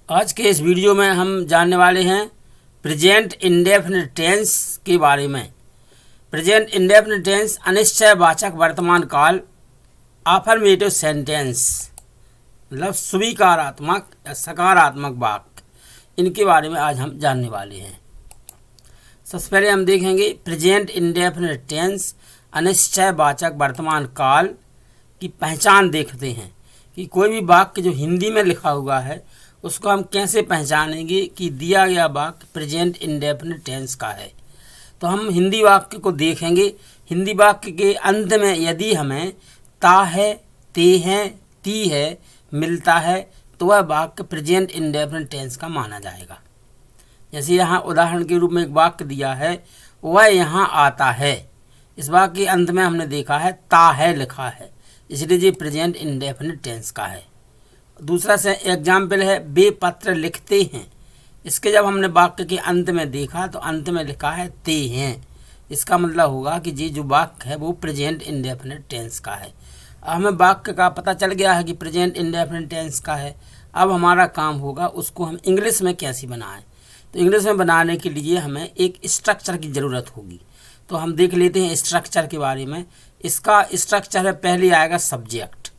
आज के इस वीडियो में हम जानने वाले हैं प्रेजेंट इंडेफिनिट टेंस के बारे में। प्रेजेंट इंडेफिनिट टेंस अनिश्चयवाचक वर्तमान काल, अफर्मेटिव सेंटेंस मतलब स्वीकारात्मक या सकारात्मक वाक्य, इनके बारे में आज हम जानने वाले हैं। सबसे पहले हम देखेंगे प्रेजेंट इंडेफिनिट टेंस अनिश्चयवाचक वर्तमान काल की पहचान देखते हैं कि कोई भी वाक्य जो हिंदी में लिखा हुआ है उसको हम कैसे पहचानेंगे कि दिया गया वाक्य प्रेजेंट इंडेफिनिट टेंस का है। तो हम हिंदी वाक्य को देखेंगे। हिंदी वाक्य के अंत में यदि हमें ता है, ते हैं, ती है मिलता है तो वह वाक्य प्रेजेंट इंडेफिनिट टेंस का माना जाएगा। जैसे यहाँ उदाहरण के रूप में एक वाक्य दिया है, वह यहाँ आता है। इस वाक्य के अंत में हमने देखा है ता है लिखा है, इसलिए ये प्रेजेंट इंडेफिनिट टेंस का है। दूसरा से एग्जाम्पल है वे पत्र लिखते हैं। इसके जब हमने वाक्य के अंत में देखा तो अंत में लिखा है ते हैं। इसका मतलब होगा कि ये जो वाक्य है वो प्रेजेंट इंडेफिनिट टेंस का है। हमें वाक्य का पता चल गया है कि प्रेजेंट इंडेफिनिट टेंस का है। अब हमारा काम होगा उसको हम इंग्लिश में कैसे बनाएं। तो इंग्लिश में बनाने के लिए हमें एक स्ट्रक्चर की ज़रूरत होगी। तो हम देख लेते हैं स्ट्रक्चर के बारे में। इसका स्ट्रक्चर है, पहले आएगा सब्जेक्ट।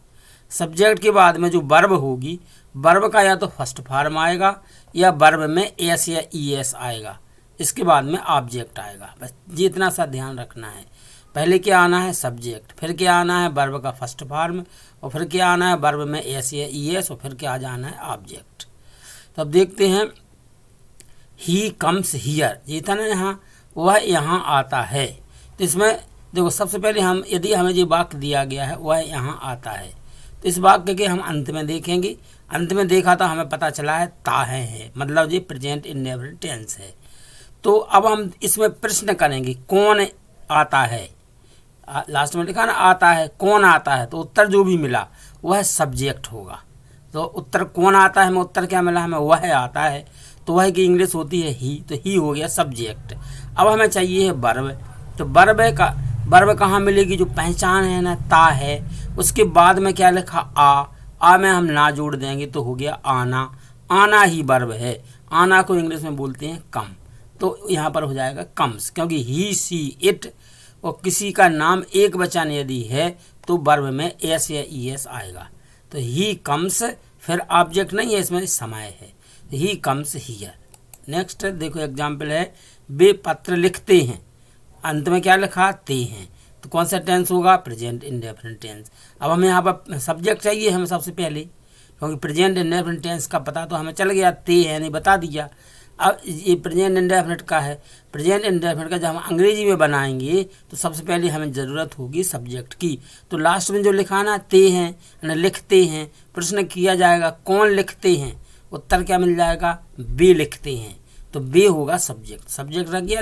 सब्जेक्ट के बाद में जो वर्ब होगी, वर्ब का या तो फर्स्ट फॉर्म आएगा या वर्ब में एस या ई एस आएगा। इसके बाद में ऑब्जेक्ट आएगा। बस ये इतना सा ध्यान रखना है। पहले क्या आना है सब्जेक्ट, फिर क्या आना है वर्ब का फर्स्ट फॉर्म, और फिर क्या आना है वर्ब में एस या ई एस, और फिर क्या आ जाना है ऑब्जेक्ट। तो अब देखते हैं ही कम्स हियर, ये था ना यहाँ, वह यहाँ आता है। तो इसमें देखो सबसे पहले हम यदि हमें ये वाक्य दिया गया है वह यहाँ आता है, तो इस वाक्य के हम अंत में देखेंगे। अंत में देखा तो हमें पता चला है ता है, मतलब ये प्रेजेंट इंडेफिनिट टेंस है। तो अब हम इसमें प्रश्न करेंगे कौन आता है। लास्ट में लिखा ना आता है, कौन आता है, तो उत्तर जो भी मिला वह सब्जेक्ट होगा। तो उत्तर कौन आता है, हमें उत्तर क्या मिला, हमें वह आता है। तो वह की इंग्लिश होती है ही, तो ही हो गया सब्जेक्ट। अब हमें चाहिए है वर्ब। तो वर्ब कहाँ मिलेगी, जो पहचान है ना ता है, उसके बाद में क्या लिखा आ में हम ना जोड़ देंगे तो हो गया आना। आना ही वर्ब है। आना को इंग्लिश में बोलते हैं कम, तो यहाँ पर हो जाएगा कम्स, क्योंकि ही सी इट और किसी का नाम एक वचन यदि है तो वर्ब में एस या ई एस आएगा। तो ही कम्स, फिर ऑब्जेक्ट नहीं है, इसमें समय है। He comes here. नेक्स्ट देखो एग्जाम्पल है वे पत्र लिखते हैं। अंत में क्या लिखा ते हैं, तो कौन सा टेंस होगा, प्रेजेंट इंडेफिनिट टेंस। अब हमें यहाँ पर सब्जेक्ट चाहिए हमें सबसे पहले, क्योंकि प्रेजेंट इंडेफिनिट टेंस का पता तो हमें चल गया, ते है नहीं बता दिया। अब ये प्रेजेंट इंडेफिनिट का है। प्रेजेंट इंडेफिनिट का जब हम अंग्रेजी में बनाएंगे तो सबसे पहले हमें ज़रूरत होगी सब्जेक्ट की। तो लास्ट में जो लिखा ना ते हैं ना लिखते हैं, प्रश्न किया जाएगा कौन लिखते हैं, उत्तर क्या मिल जाएगा, वे लिखते हैं। तो वे होगा सब्जेक्ट। सब्जेक्ट रख गया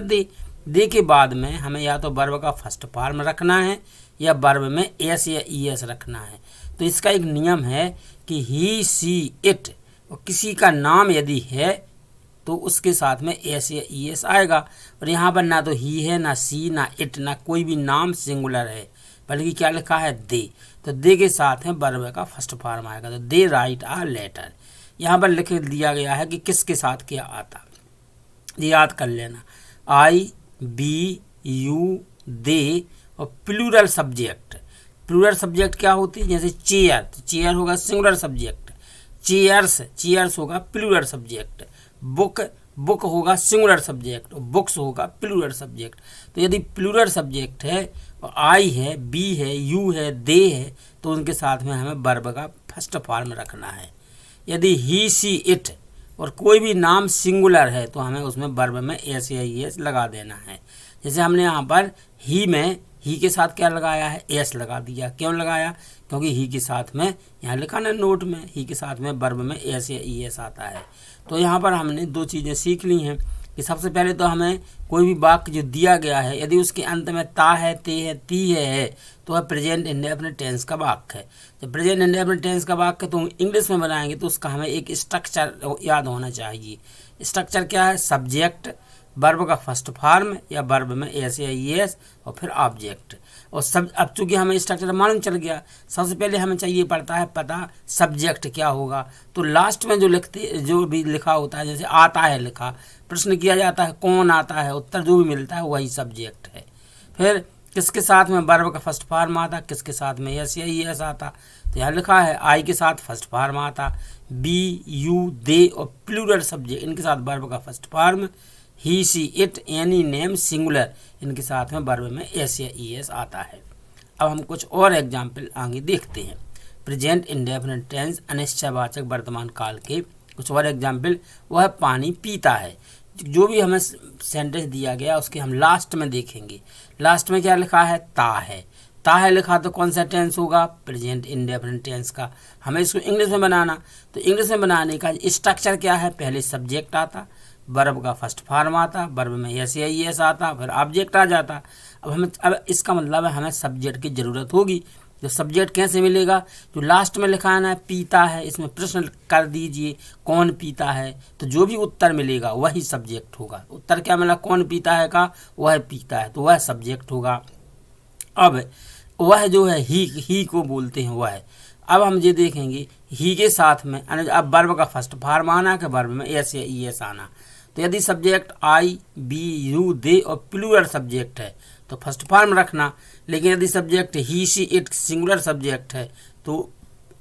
दे के बाद में हमें या तो वर्ब का फर्स्ट फॉर्म रखना है या वर्ब में एस या ई एस रखना है। तो इसका एक नियम है कि ही सी इट और किसी का नाम यदि है तो उसके साथ में एस या ई एस आएगा। और यहाँ पर ना तो ही है, ना सी, ना इट, ना कोई भी नाम सिंगुलर है, बल्कि क्या लिखा है दे। तो दे के साथ में वर्ब का फर्स्ट फॉर्म आएगा। तो दे राइट आ लेटर। यहाँ पर लिख दिया गया है कि किसके साथ क्या आता, याद कर लेना। आई, बी, यू, दे और प्लूरल सब्जेक्ट। प्लूरल सब्जेक्ट क्या होती है, जैसे चेयर, तो चेयर होगा सिंगुलर सब्जेक्ट। चेयर्स होगा प्लूरल सब्जेक्ट। बुक होगा सिंगुलर सब्जेक्ट और बुक्स होगा प्लूरल सब्जेक्ट। तो यदि प्लूरल सब्जेक्ट है और आई है, बी है, यू है, दे है, तो उनके साथ में हमें वर्ब का फर्स्ट फॉर्म रखना है। यदि ही सी इट और कोई भी नाम सिंगुलर है तो हमें उसमें वर्ब में एस या ई एस लगा देना है। जैसे हमने यहाँ पर ही में ही के साथ क्या लगाया है, एस लगा दिया। क्यों लगाया, क्योंकि ही के साथ में यहाँ लिखा ना नोट में, ही के साथ में वर्ब में एस या ई एस आता है। तो यहाँ पर हमने दो चीज़ें सीख ली हैं कि सबसे पहले तो हमें कोई भी वाक्य जो दिया गया है यदि उसके अंत में ता है, ते है, ती है तो वह प्रेजेंट इंडेफिनिट टेंस का वाक्य है। जब प्रेजेंट इंडेफिनिट टेंस का वाक्य तो इंग्लिश में बनाएंगे तो उसका हमें एक स्ट्रक्चर याद होना चाहिए। स्ट्रक्चर क्या है, सब्जेक्ट, वर्ब का फर्स्ट फॉर्म या वर्ब में एस या ईएस और फिर ऑब्जेक्ट। और सब अब चूंकि हमें स्ट्रक्चर मालूम चल गया, सबसे पहले हमें चाहिए पड़ता है पता सब्जेक्ट क्या होगा। तो लास्ट में जो भी लिखा होता है, जैसे आता है लिखा, प्रश्न किया जाता है कौन आता है, उत्तर जो भी मिलता है वही सब्जेक्ट है। फिर किसके साथ में वर्ब का फर्स्ट फॉर्म आता, किसके साथ में एस या ईएस आता। तो यहाँ लिखा है आई के साथ फर्स्ट फॉर्म आता, बी यू दे और प्लूरल सब्जेक्ट इनके साथ वर्ब का first form, he see it any name singular इनके साथ में वर्ब में एस या ईएस आता है। अब हम कुछ और एग्जाम्पल आगे देखते हैं। प्रेजेंट इंडेफिनिट टेंस अनिश्चयवाचक वर्तमान काल के कुछ और एग्जाम्पल, वह पानी पीता है। जो भी हमें सेंटेंस दिया गया उसके हम लास्ट में देखेंगे। लास्ट में क्या लिखा है, ता है। ता है लिखा तो कौन सा टेंस होगा, प्रेजेंट इंडेफिनिट टेंस का। हमें इसको इंग्लिश में बनाना, तो इंग्लिश में बनाने का स्ट्रक्चर क्या है, पहले सब्जेक्ट आता, वर्ब का फर्स्ट फॉर्म आता, वर्ब में एस या ईएस आता, फिर ऑब्जेक्ट आ जाता। अब इसका मतलब है हमें सब्जेक्ट की ज़रूरत होगी। तो सब्जेक्ट कैसे मिलेगा, जो लास्ट में लिखा है ना पीता है, इसमें प्रश्न कर दीजिए कौन पीता है, तो जो भी उत्तर मिलेगा वही सब्जेक्ट होगा। उत्तर क्या मिला, कौन पीता है का, वह पीता है, तो वह सब्जेक्ट होगा। अब वह जो है ही को बोलते हैं वह। अब हम ये देखेंगे ही के साथ में अब वर्ब का फर्स्ट फॉर्म आना कि वर्ब में एस या ईएस आना। तो यदि subject I we you they और प्लूरल सब्जेक्ट है तो फर्स्ट फॉर्म रखना, लेकिन यदि subject he see it singular subject है तो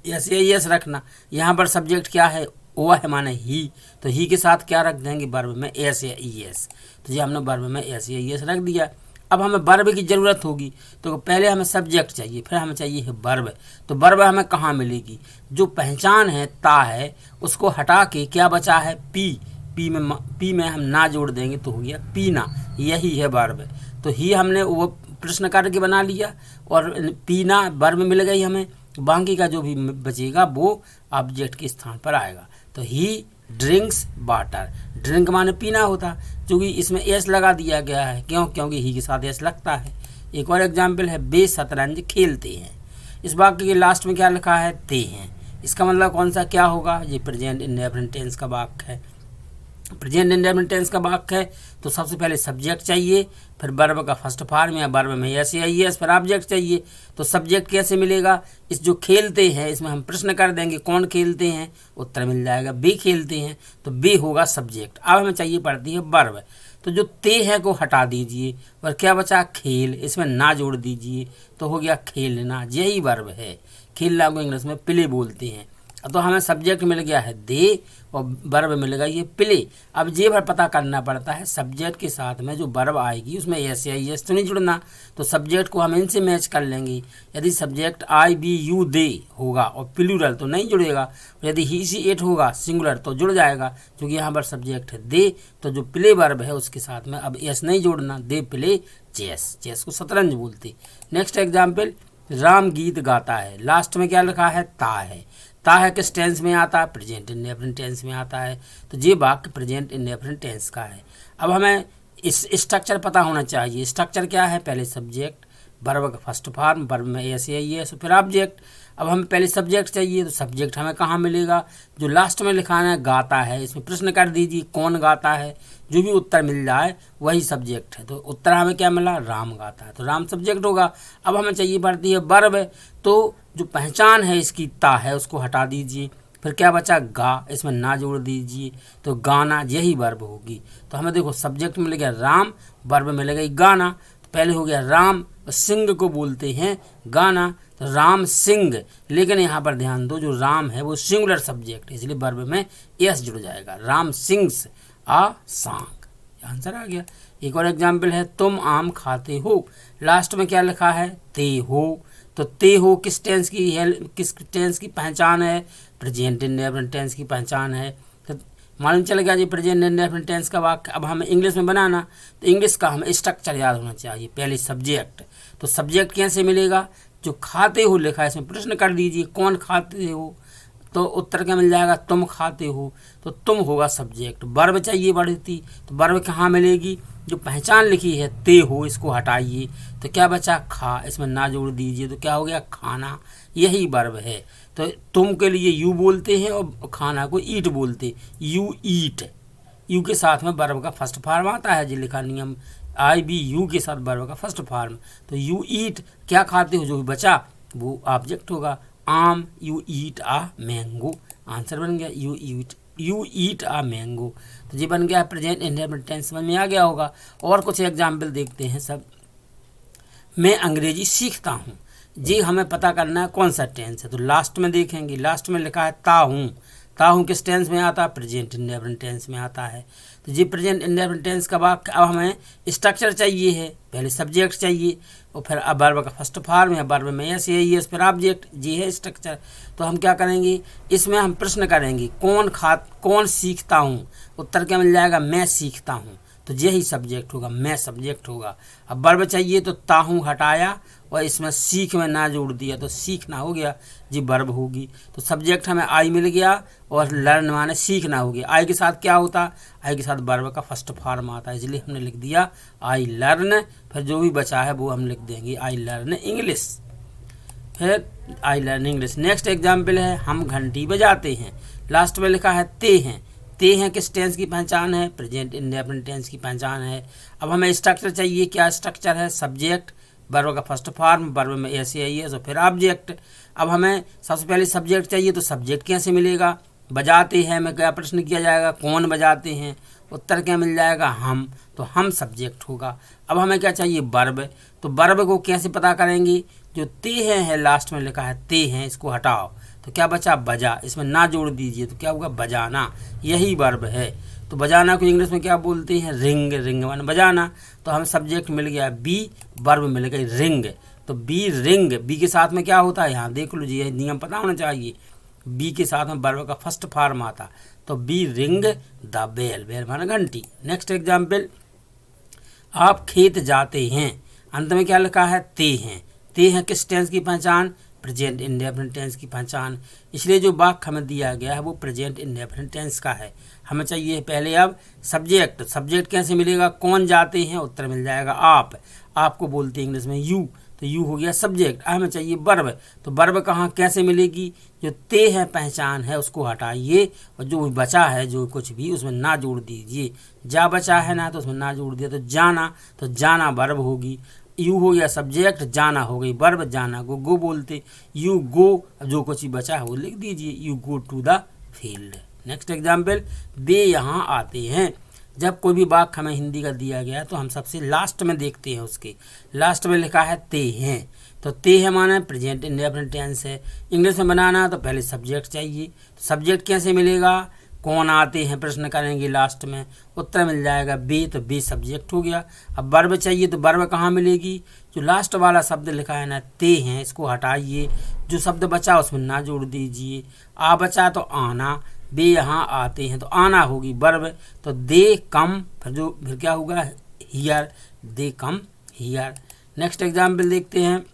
एस या ईएस रखना। यहाँ पर सब्जेक्ट क्या है, वह है माने ही, तो ही के साथ क्या रख देंगे, वर्ब में एस या ईएस। तो ये हमने वर्ब में एस या ईएस रख दिया। अब हमें वर्ब की ज़रूरत होगी, तो पहले हमें सब्जेक्ट चाहिए, फिर हमें चाहिए वर्ब। तो वर्ब हमें कहाँ मिलेगी, जो पहचान है ता है उसको हटा के क्या बचा है, पी में हम ना जोड़ देंगे तो हो गया पीना, यही है वर्ब। तो ही हमने वो प्रश्न करके बना लिया और पीना वर्ब मिल गई हमें, बाकी का जो भी बचेगा वो ऑब्जेक्ट के स्थान पर आएगा। तो ही ड्रिंक्स वाटर, ड्रिंक माने पीना होता, क्योंकि इसमें एस लगा दिया गया है, क्योंकि ही के साथ एस लगता है। एक और एग्जाम्पल है वे शतरंज खेलते हैं। इस वाक्य के लास्ट में क्या लिखा है, ते हैं। इसका मतलब कौन सा क्या होगा, ये प्रेजेंट इंडेफिनिट टेंस का वाक्य है। प्रेजेंट इंडेफिनिट टेंस का वाक्य है तो सबसे पहले सब्जेक्ट चाहिए, फिर वर्ब का फर्स्ट फॉर्म या वर्ब में एस या ईएस, फिर ऑब्जेक्ट चाहिए। तो सब्जेक्ट कैसे मिलेगा, इस जो खेलते हैं इसमें हम प्रश्न कर देंगे कौन खेलते हैं, उत्तर मिल जाएगा बे खेलते हैं, तो बे होगा सब्जेक्ट। अब हमें चाहिए पड़ती है वर्ब, तो जो ते है को हटा दीजिए और क्या बचा खेल, इसमें ना जोड़ दीजिए तो हो गया खेलना, यही वर्ब है। खेलना को इंग्लिश में प्ले बोलते हैं। तो हमें सब्जेक्ट मिल गया है दे और वर्ब मिल गया ये प्ले। अब ये भर पता करना पड़ता है सब्जेक्ट के साथ में जो वर्ब आएगी उसमें एस या ईएस तो नहीं जुड़ना, तो सब्जेक्ट को हम इनसे मैच कर लेंगे। यदि subject I we you they होगा और प्लूरल तो नहीं जुड़ेगा, यदि ही सी इट होगा सिंगुलर तो जुड़ जाएगा, क्योंकि यहाँ पर सब्जेक्ट है दे, तो जो प्ले वर्ब है उसके साथ में अब एस नहीं जोड़ना, दे प्ले चेस, चेस को शतरंज बोलते। नेक्स्ट एग्जाम्पल, राम गीत गाता है। लास्ट में क्या लिखा है, ता है। ता है किस टेंस में आता है, प्रेजेंट इंडेफिनिट टेंस में आता है। तो ये वाक्य प्रेजेंट इंडेफिनिट टेंस का है। अब हमें इस स्ट्रक्चर पता होना चाहिए। स्ट्रक्चर क्या है, पहले सब्जेक्ट, वर्ब का फर्स्ट फॉर्म, वर्ब में एस या ईएस, फिर ऑब्जेक्ट। अब हमें पहले सब्जेक्ट चाहिए, तो सब्जेक्ट हमें कहाँ मिलेगा, जो लास्ट में लिखाना है गाता है, इसमें प्रश्न कर दीजिए कौन गाता है, जो भी उत्तर मिल जाए वही सब्जेक्ट है। तो उत्तर हमें क्या मिला, राम गाता है, तो राम सब्जेक्ट होगा। अब हमें चाहिए पड़ती है वर्ब, तो जो पहचान है इसकी ता है उसको हटा दीजिए, फिर क्या बचा गा, इसमें ना जोड़ दीजिए तो गाना, यही वर्ब होगी। तो हमें देखो सब्जेक्ट मिल गया राम, वर्ब मिल गई गाना। तो पहले हो गया राम, सिंग को बोलते हैं गाना, तो राम सिंग, लेकिन यहाँ पर ध्यान दो जो राम है वो सिंगुलर सब्जेक्ट है, इसलिए वर्ब में एस जुड़ जाएगा, Ram sings a song, answer आ गया। एक और एग्जाम्पल है तुम आम खाते हो। लास्ट में क्या लिखा है, ते हो। तो ते हो किस टेंस की है, किस टेंस की पहचान है, प्रेजेंट इंडेफिनिट टेंस की पहचान है। तो मालूम चल गया जी प्रेजेंट इंडेफिनिट टेंस का वाक्य। अब हमें इंग्लिश में बनाना, तो इंग्लिश का हमें स्ट्रक्चर याद होना चाहिए। पहले सब्जेक्ट, तो सब्जेक्ट कैसे मिलेगा, जो खाते हो लिखा है इसमें प्रश्न कर दीजिए कौन खाते हो, तो उत्तर क्या मिल जाएगा, तुम खाते हो, तो तुम होगा सब्जेक्ट। वर्ब चाहिए बढ़ती, तो वर्ब कहाँ मिलेगी, जो पहचान लिखी है ते हो इसको हटाइए, तो क्या बचा खा, इसमें ना जोड़ दीजिए तो क्या हो गया खाना, यही वर्ब है। तो तुम के लिए यू बोलते हैं और खाना को ईट बोलते, यू ईट, यू के साथ में वर्ब का फर्स्ट फॉर्म आता है जी, लिखा नियम IBU के साथ वर्ब का फर्स्ट फॉर्म। तो यू ईट, क्या खाते हो, जो भी बचा वो ऑब्जेक्ट होगा। आम, you eat a mango, answer बन गया यू ईट आ मैंगो। तो ये बन गया प्रेजेंट इंडेफिनिट टेंस, समझ में आ गया होगा। और कुछ एग्जाम्पल देखते हैं सब। मैं अंग्रेजी सीखता हूँ, जी हमें पता करना है कौन सा टेंस है, तो लास्ट में देखेंगे। लास्ट में लिखा है ता हूँ, ता हूँ किस टेंस में आता है, प्रेजेंट इंडेफिनिट टेंस में आता है। तो जी प्रेजेंट इंडेफिनिट टेंस का वाक्य, अब हमें स्ट्रक्चर चाहिए है, पहले सब्जेक्ट चाहिए और फिर अब वर्ब का फर्स्ट फॉर्म है, वर्ब में एस है, फिर ऑब्जेक्ट, जी है स्ट्रक्चर। तो हम क्या करेंगे, इसमें हम प्रश्न करेंगे कौन सीखता हूँ, उत्तर क्या मिल जाएगा, मैं सीखता हूँ। तो यही सब्जेक्ट होगा, मैं सब्जेक्ट होगा। अब वर्ब चाहिए तो ताहू हटाया और इसमें सीख में ना जोड़ दिया तो सीखना हो गया, जी वर्ब होगी। तो सब्जेक्ट हमें आई मिल गया और लर्न माने सीखना हो गया। आई के साथ क्या होता, आई के साथ वर्ब का फर्स्ट फॉर्म आता है, इसलिए हमने लिख दिया आई लर्न। फिर जो भी बचा है वो हम लिख देंगे आई लर्न इंग्लिश, फिर I learn English. Next example है हम घंटी बजाते हैं, लास्ट में लिखा है ते हैं। ते हैं किस टेंस की पहचान है, प्रेजेंट इंडेफिनिट टेंस की पहचान है। अब हमें स्ट्रक्चर चाहिए, क्या स्ट्रक्चर है, सब्जेक्ट, वर्ब का फर्स्ट फॉर्म, वर्ब में एस है तो फिर ऑब्जेक्ट। अब हमें सबसे पहले सब्जेक्ट चाहिए, तो सब्जेक्ट कैसे मिलेगा, बजाते हैं में क्या प्रश्न किया जाएगा, कौन बजाते हैं, उत्तर क्या मिल जाएगा, हम। तो हम सब्जेक्ट होगा। अब हमें क्या चाहिए, वर्ब। तो वर्ब को कैसे पता करेंगे, जो ते है लास्ट में लिखा है ते हैं, इसको हटाओ तो क्या बचा, बजा, इसमें ना जोड़ दीजिए तो क्या होगा, बजाना, यही वर्ब है। तो बजाना को इंग्लिश में क्या बोलते हैं, रिंग, रिंग माने बजाना। तो हम सब्जेक्ट मिल गया बी, वर्ब मिल गई रिंग। तो बी रिंग, बी के साथ में क्या होता है, यहाँ देख लो जी, ये नियम पता होना चाहिए। बी के साथ में वर्ब का फर्स्ट फॉर्म आता, तो we ring the bell, bell माने घंटी। नेक्स्ट एग्जाम्पल, आप खेत जाते हैं, अंत में क्या लिखा है, ते हैं। ते हैं किस टेंस की पहचान, प्रेजेंट इंडेफिनिट टेंस की पहचान। इसलिए जो वाक्य हमें दिया गया है वो प्रेजेंट इंडेफिनिट टेंस का है। हमें चाहिए पहले अब सब्जेक्ट। सब्जेक्ट कैसे मिलेगा, कौन जाते हैं, उत्तर मिल जाएगा आप। आपको बोलते हैं इंग्लिश में यू, तो यू हो गया सब्जेक्ट। हमें चाहिए वर्ब, तो वर्ब कहाँ कैसे मिलेगी, जो ते है पहचान है उसको हटाइए और जो बचा है जो कुछ भी उसमें ना जोड़ दीजिए। जा बचा है ना, तो उसमें ना जोड़ दिया तो जाना, तो जाना वर्ब होगी। यू हो गया सब्जेक्ट, जाना हो गई वर्ब, जाना को गो बोलते, यू गो। अब जो कुछ ही बचा है वो लिख दीजिए, you go to the field. Next example, वे यहाँ आते हैं। जब कोई भी वाक्य हमें हिंदी का दिया गया तो हम सबसे लास्ट में देखते हैं, उसके लास्ट में लिखा है ते हैं। तो ते है माना प्रेजेंट इंडेफिनिट टेंस है। इंग्लिश में बनाना तो पहले सब्जेक्ट चाहिए, तो सब्जेक्ट कैसे मिलेगा, कौन आते हैं प्रश्न करेंगे लास्ट में, उत्तर मिल जाएगा बे, तो बे सब्जेक्ट हो गया। अब वर्ब चाहिए तो वर्ब कहाँ मिलेगी, जो लास्ट वाला शब्द लिखा है ना ते हैं, इसको हटाइए, जो शब्द बचा उसमें ना जोड़ दीजिए। आ बचा तो आना, बे यहाँ आते हैं तो आना होगी वर्ब। तो दे कम, फिर क्या होगा, here, they come here. Next example देखते हैं,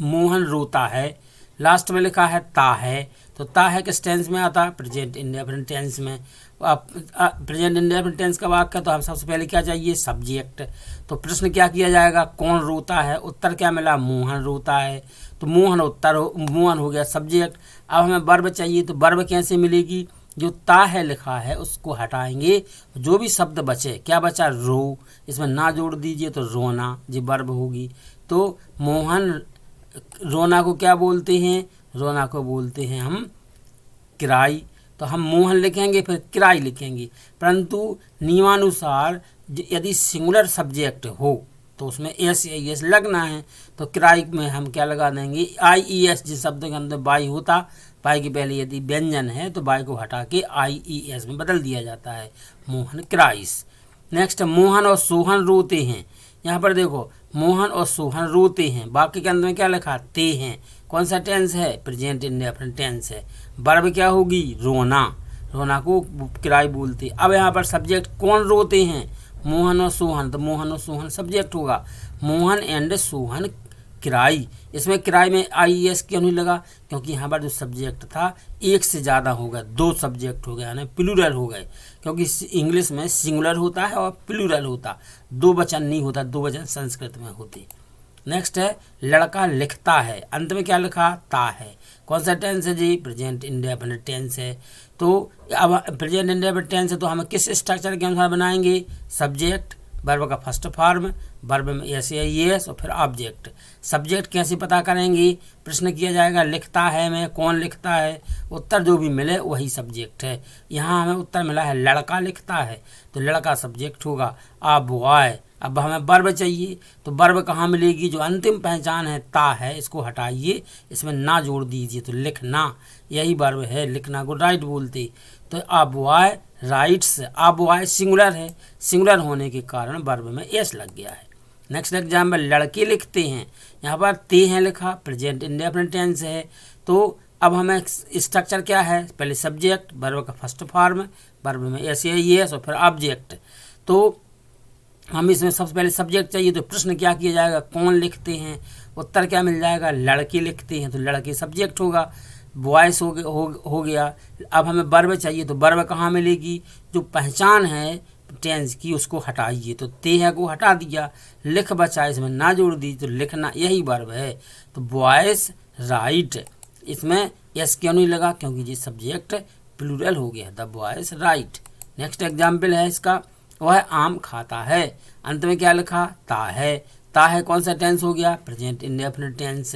मोहन रोता है, लास्ट में लिखा है ता है। तो ता है किस टेंस में आता है, प्रेजेंट इंडेफिनिट टेंस में। प्रेजेंट इंडेफिनिट टेंस का वाक्य, तो हम सबसे पहले क्या चाहिए, सब्जेक्ट। तो प्रश्न क्या किया जाएगा, कौन रोता है, उत्तर क्या मिला, मोहन रोता है। तो मोहन मोहन हो गया सब्जेक्ट। अब हमें वर्ब चाहिए, तो वर्ब कैसे मिलेगी, जो ता है लिखा है उसको हटाएंगे, जो भी शब्द बचे, क्या बचा, रो, इसमें ना जोड़ दीजिए तो रोना, जी वर्ब होगी। तो मोहन रोना को क्या बोलते हैं, रोना को बोलते हैं हम किराई। तो हम मोहन लिखेंगे फिर किराई लिखेंगे, परंतु नियमानुसार यदि सिंगुलर सब्जेक्ट हो तो उसमें एस या एस लगना है। तो किराई में हम क्या लगा देंगे, IES, जिस शब्द के अंदर बाई होता, बाई के पहले यदि व्यंजन है तो बाई को हटा के IES में बदल दिया जाता है, मोहन किराइस। नेक्स्ट, मोहन और सोहन रोते हैं। यहाँ पर देखो, मोहन और सोहन रोते हैं, वाक्य के अंदर में क्या लिखा, ते हैं। कौन सा टेंस है, प्रेजेंट इंडेफिनिट टेंस है। वर्ब क्या होगी, रोना, रोना को किराई बोलते। अब यहाँ पर सब्जेक्ट कौन रोते हैं, मोहन और सोहन, तो मोहन और सोहन सब्जेक्ट होगा, मोहन एंड सोहन किराई। इसमें किराई में IES क्यों नहीं लगा, क्योंकि यहाँ पर जो सब्जेक्ट था एक से ज़्यादा हो गया, दो सब्जेक्ट हो गए, यानी प्लूरल हो गए। क्योंकि इंग्लिश में सिंगुलर होता है और प्लूरल होता, दो वचन नहीं होता, दो वचन संस्कृत में होते। नेक्स्ट है लड़का लिखता है, अंत में क्या लिखा, ता है। कौन सा टेंस है जी, प्रेजेंट इंडेफिनिट टेंस है। तो अब प्रेजेंट इंडेफिनिट टेंस है तो हम किस स्ट्रक्चर के अनुसार बनाएंगे, सब्जेक्ट, वर्ब का फर्स्ट फॉर्म, वर्ब में एस या एस और फिर ऑब्जेक्ट। सब्जेक्ट कैसे पता करेंगे, प्रश्न किया जाएगा लिखता है में कौन लिखता है, उत्तर जो भी मिले वही सब्जेक्ट है। यहाँ हमें उत्तर मिला है लड़का लिखता है, तो लड़का सब्जेक्ट होगा। आ बॉय, अब हमें वर्ब चाहिए, तो वर्ब कहाँ मिलेगी, जो अंतिम पहचान है ता है, इसको हटाइए, इसमें ना जोड़ दीजिए, तो लिखना यही वर्ब है, लिखना को राइट बोलते। तो आ बॉय राइट्स, आ बॉय सिंगुलर है, सिंगुलर होने के कारण वर्ब में एस लग गया है। नेक्स्ट एग्जाम्पल, लड़के लिखते हैं, यहाँ पर ते हैं लिखा, प्रेजेंट इंडेफिनिट टेंस है। तो अब हमें स्ट्रक्चर क्या है, पहले सब्जेक्ट, वर्ब का फर्स्ट फॉर्म, वर्ब में एस या एस और फिर ऑब्जेक्ट। तो हम इसमें सबसे पहले सब्जेक्ट चाहिए, तो प्रश्न क्या किया जाएगा, कौन लिखते हैं, उत्तर क्या मिल जाएगा, लड़के लिखते हैं, तो लड़के सब्जेक्ट होगा। बॉयस हो गया। अब हमें वर्ब चाहिए, तो वर्ब कहाँ मिलेगी, जो पहचान है टेंस की उसको हटाइए, तो ते है को हटा दिया, लिख बचा, इसमें ना जोड़ दी, तो लिखना यही वर्ब है। तो बॉयस राइट, इसमें यस क्यों नहीं लगा, क्योंकि ये सब्जेक्ट प्लूरल हो गया, the boys right. Next example है इसका, वह आम खाता है, अंत में क्या लिखा, ता है। ता है कौन सा टेंस हो गया, प्रेजेंट इंडेफिनिट टेंस।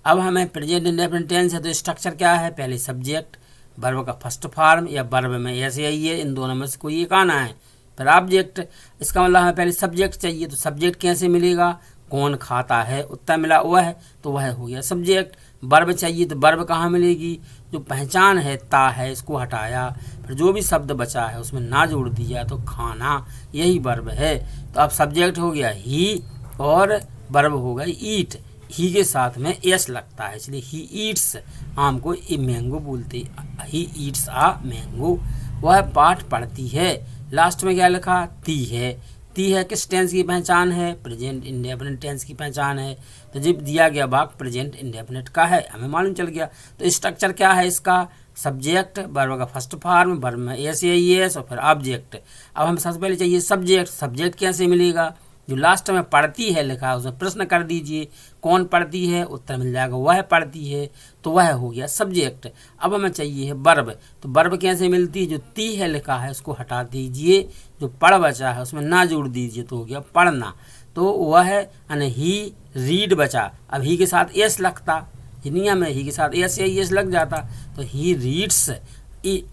अब हमें प्रेजेंट इंडेफिनिट टेंस है तो स्ट्रक्चर क्या है, पहले सब्जेक्ट, वर्ब का फर्स्ट फॉर्म या वर्ब में ऐसे ही है, इन दोनों में से कोई एक आना है, फिर ऑब्जेक्ट। इसका मतलब हमें पहले सब्जेक्ट चाहिए, तो सब्जेक्ट कैसे मिलेगा, कौन खाता है, उत्तर मिला वह, तो वह हो गया सब्जेक्ट। वर्ब चाहिए, तो वर्ब कहाँ मिलेगी, जो पहचान है ता है, इसको हटाया, फिर जो भी शब्द बचा है उसमें ना जोड़ दिया, तो खाना यही वर्ब है। तो अब सब्जेक्ट हो गया ही और वर्ब हो गई ईट, ही के साथ में एस लगता है, इसलिए ही ईट्स, आम को मैंगो बोलते, ही ईट्स आ मैंगो। वह पाठ पढ़ती है, लास्ट में क्या लिखा, ती है। ती है किस टेंस की पहचान है, प्रेजेंट इंडेफिनिट टेंस की पहचान है। तो जब दिया गया वाक्य प्रेजेंट इंडेफिनिट का है, हमें मालूम चल गया। तो स्ट्रक्चर क्या है इसका, सब्जेक्ट, वर्ब का फर्स्ट फॉर्म, वर्ब में एस या एस और फिर ऑब्जेक्ट। अब हम सबसे पहले चाहिए सब्जेक्ट, सब्जेक्ट कैसे मिलेगा, जो लास्ट में पढ़ती है लिखा है उसमें प्रश्न कर दीजिए, कौन पढ़ती है, उत्तर मिल जाएगा वह पढ़ती है, तो वह हो गया सब्जेक्ट। अब हमें चाहिए है वर्ब, तो वर्ब कैसे मिलती है, जो ती है लिखा है उसको हटा दीजिए, जो पढ़ बचा है उसमें ना जोड़ दीजिए, तो हो गया पढ़ना, तो वह है यानी ही रीड बचा। अब ही के साथ एस लगता, नियम में ही के साथ एस या एस लग जाता, तो he reads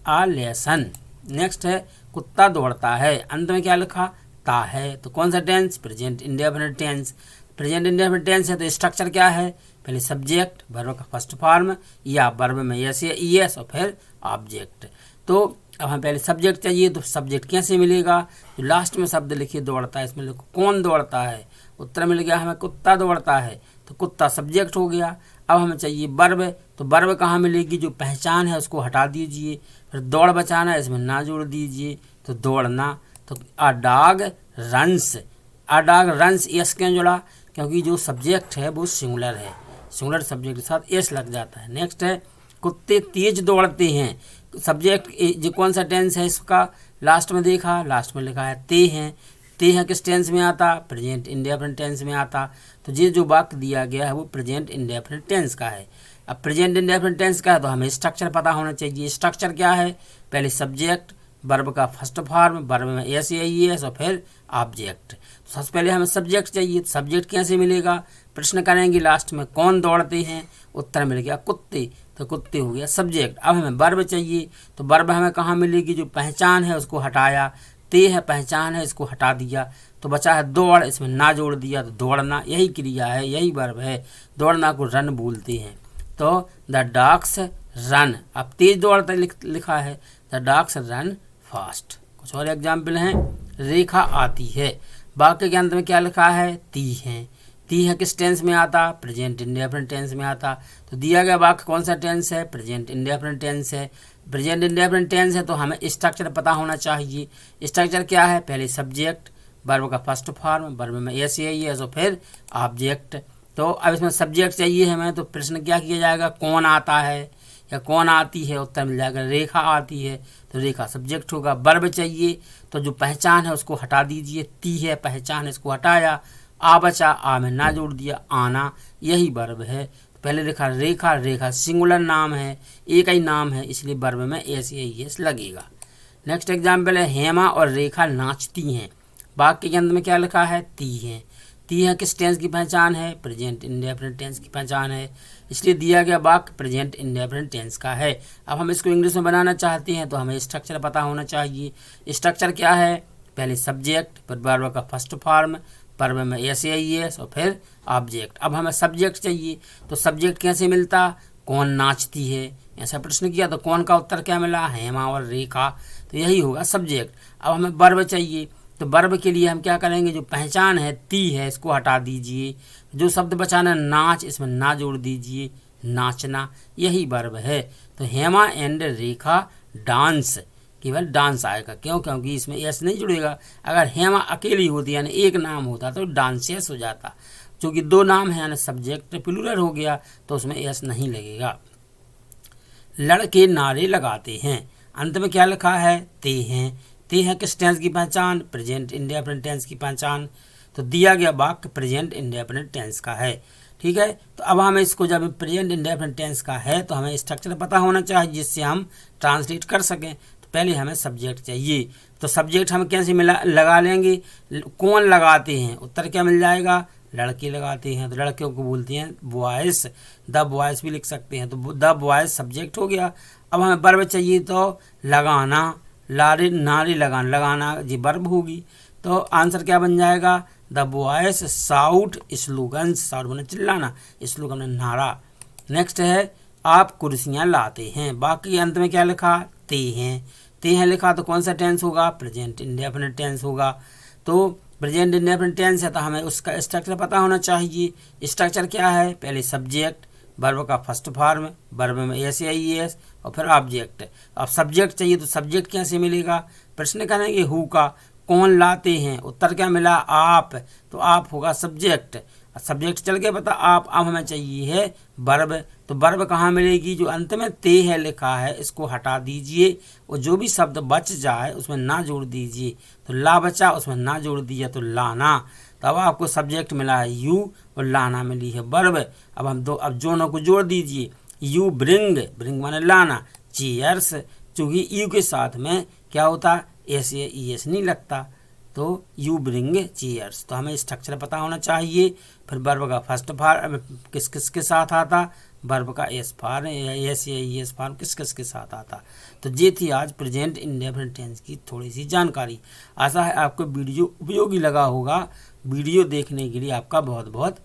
a lesson. Next है कुत्ता दौड़ता है, अंत में क्या लिखा, ता है। तो कौन सा tense, present indefinite tense. Present indefinite tense है तो स्ट्रक्चर क्या है, पहले सब्जेक्ट, वर्ब का फर्स्ट फॉर्म या वर्ब में एस या एस और फिर ऑब्जेक्ट। तो अब हमें पहले सब्जेक्ट चाहिए, तो सब्जेक्ट कैसे मिलेगा, जो लास्ट में शब्द लिखिए दौड़ता है, इसमें लिखो कौन दौड़ता है, उत्तर मिल गया हमें कुत्ता दौड़ता है, तो कुत्ता सब्जेक्ट हो गया। अब हमें चाहिए वर्ब, तो वर्ब कहाँ मिलेगी, जो पहचान है उसको हटा दीजिए, फिर दौड़ बचाना है, इसमें ना जोड़ दीजिए, तो दौड़ना। तो a dog runs, a dog runs S क्यों जुड़ा, क्योंकि जो सब्जेक्ट है वो सिंगुलर है, सिंगुलर सब्जेक्ट के साथ एस लग जाता है। नेक्स्ट है कुत्ते तेज दौड़ते हैं, सब्जेक्ट जो कौन सा टेंस है इसका, लास्ट में देखा, लास्ट में लिखा है ते हैं। ते हैं किस टेंस में आता, प्रेजेंट इंडेफिनिट टेंस में आता। तो ये जो वाक्य दिया गया है वो प्रेजेंट इंडेफिनिट टेंस का है। अब प्रेजेंट इंडेफिनिट टेंस का है तो हमें स्ट्रक्चर पता होना चाहिए। स्ट्रक्चर क्या है, पहले सब्जेक्ट, वर्ब का फर्स्ट फॉर्म, वर्ब में एस या एस और फिर ऑब्जेक्ट। तो सबसे पहले हमें सब्जेक्ट चाहिए, सब्जेक्ट कैसे मिलेगा, प्रश्न करेंगे लास्ट में कौन दौड़ते हैं, उत्तर मिल गया कुत्ते, तो कुत्ते हो गया सब्जेक्ट। अब हमें वर्ब चाहिए, तो वर्ब हमें कहाँ मिलेगी, जो पहचान है उसको हटाया, ते है पहचान है इसको हटा दिया, तो बचा है दौड़, इसमें ना जोड़ दिया, तो दौड़ना यही क्रिया है, यही वर्ब है। दौड़ना को रन बोलते हैं। तो द डॉग्स रन, अब तेज दौड़ता लिखा है, द डॉग्स रन फास्ट। कुछ और एग्जाम्पल हैं, रेखा आती है, वाक्य के अंत में क्या लिखा है, ती है। ती है किस टेंस में आता, प्रेजेंट इंडेफिनिट टेंस में आता। तो दिया गया वाक्य कौन सा टेंस है, प्रेजेंट इंडेफिनिट टेंस है। प्रेजेंट इंडेफिनिट टेंस है तो हमें स्ट्रक्चर पता होना चाहिए। स्ट्रक्चर क्या है, पहले सब्जेक्ट, वर्ब का फर्स्ट फॉर्म, वर्ब में एस या एस और फिर ऑब्जेक्ट। तो अब इसमें सब्जेक्ट चाहिए हमें, तो प्रश्न क्या किया जाएगा, कौन आता है या कौन आती है, उत्तर मिल जाएगा रेखा आती है, तो रेखा सब्जेक्ट होगा। वर्ब चाहिए तो जो पहचान है उसको हटा दीजिए, ती है पहचान है इसको हटाया, आ बचा, आ में ना जोड़ दिया, आना, यही वर्ब है। पहले लिखा रेखा, रेखा सिंगुलर नाम है, एक ही नाम है, इसलिए वर्ब में एस या एस लगेगा। नेक्स्ट एग्जाम्पल है हेमा और रेखा नाचती हैं। वाक्य के अंत में क्या लिखा है? ती हैं। ती है किस टेंस की पहचान है? प्रेजेंट इंडेफिनिट टेंस की पहचान है, इसलिए दिया गया वाक्य प्रेजेंट इंडेफिनिट टेंस का है। अब हम इसको इंग्लिश में बनाना चाहते हैं तो हमें स्ट्रक्चर पता होना चाहिए। स्ट्रक्चर क्या है? पहले सब्जेक्ट, फिर वर्ब का फर्स्ट फॉर्म, वर्ब में एस या एस और फिर ऑब्जेक्ट। अब हमें सब्जेक्ट चाहिए, तो सब्जेक्ट कैसे मिलता? कौन नाचती है, ऐसा प्रश्न किया तो कौन का उत्तर क्या मिला? हेमा और रेखा, तो यही होगा सब्जेक्ट। अब हमें वर्ब चाहिए, तो वर्ब के लिए हम क्या करेंगे? जो पहचान है ती है, इसको हटा दीजिए। जो शब्द बचाना नाच, इसमें ना जोड़ दीजिए, नाचना, यही वर्ब है। तो हेमा एंड रेखा डांस, केवल डांस आएगा। क्यों? क्योंकि इसमें एस नहीं जुड़ेगा। अगर हेमा अकेली होती यानी एक नाम होता तो डांसेस हो जाता, क्योंकि दो नाम है यानी सब्जेक्ट प्लूरल हो गया, तो उसमें एस नहीं लगेगा। लड़के नारे लगाते हैं, अंत में क्या लिखा है? ते हैं। ते हैं किस टेंस की पहचान? प्रेजेंट इंडेफिनिट टेंस की पहचान। तो दिया गया वाक्य प्रेजेंट इंडेफिनिट टेंस का है। ठीक है, तो अब हमें इसको जब प्रेजेंट इंडेफिनिट टेंस का है तो हमें स्ट्रक्चर पता होना चाहिए जिससे हम ट्रांसलेट कर सकें। तो पहले हमें सब्जेक्ट चाहिए, तो सब्जेक्ट हम कैसे लगा लेंगे? कौन लगाते हैं, उत्तर क्या मिल जाएगा? लड़के लगाते हैं, तो लड़कियों को बोलते हैं बॉयज। द बॉयज भी लिख सकते हैं, तो द बॉयज सब्जेक्ट हो गया। अब हमें वर्ब चाहिए, तो लगाना, लारे नारे लगाना, लगाना जी वर्ब होगी। तो आंसर क्या बन जाएगा? The boys shout slogans, shout मैंने चिल्लाना, स्लोगन मैंने नारा। नेक्स्ट है आप कुर्सियाँ लाते हैं। बाकी अंत में क्या लिखा? ते हैं। ते हैं लिखा तो कौन सा टेंस होगा? प्रेजेंट इंडेफिनिट टेंस होगा। तो प्रेजेंट इंडेफिनिट टेंस है तो हमें उसका स्ट्रक्चर पता होना चाहिए। स्ट्रक्चर क्या है? पहले सब्जेक्ट, वर्ब का फर्स्ट फॉर्म, वर्ब में एस या एस और फिर ऑब्जेक्ट। अब सब्जेक्ट चाहिए तो सब्जेक्ट कैसे मिलेगा? प्रश्न करेंगे हु का, कौन लाते हैं, उत्तर क्या मिला? आप, तो आप होगा सब्जेक्ट। सब्जेक्ट चल गया पता आप। अब हमें चाहिए है वर्ब, तो वर्ब कहाँ मिलेगी? जो अंत में ते है लिखा है इसको हटा दीजिए और जो भी शब्द बच जाए उसमें ना जोड़ दीजिए। तो ला बचा, उसमें ना जोड़ दिया तो लाना। तो अब आपको सब्जेक्ट मिला है यू और लाना मिली है वर्ब। अब हम अब दोनों को जोड़ दीजिए। यू ब्रिंग, ब्रिंग माने लाना, चेयर्स, चूँकि यू के साथ में क्या होता? एस या एस नहीं लगता, तो यू ब्रिंग चेयर्स। तो हमें स्ट्रक्चर पता होना चाहिए। फिर वर्ब का फर्स्ट फॉर्म किस किस के साथ आता? वर्ब का एस फॉर्म या एस या एस फॉर्म किस किस के साथ आता। तो ये थी आज प्रेजेंट इंडेफिनिट टेंस की थोड़ी सी जानकारी। आशा है आपको वीडियो उपयोगी लगा होगा। वीडियो देखने के लिए आपका बहुत बहुत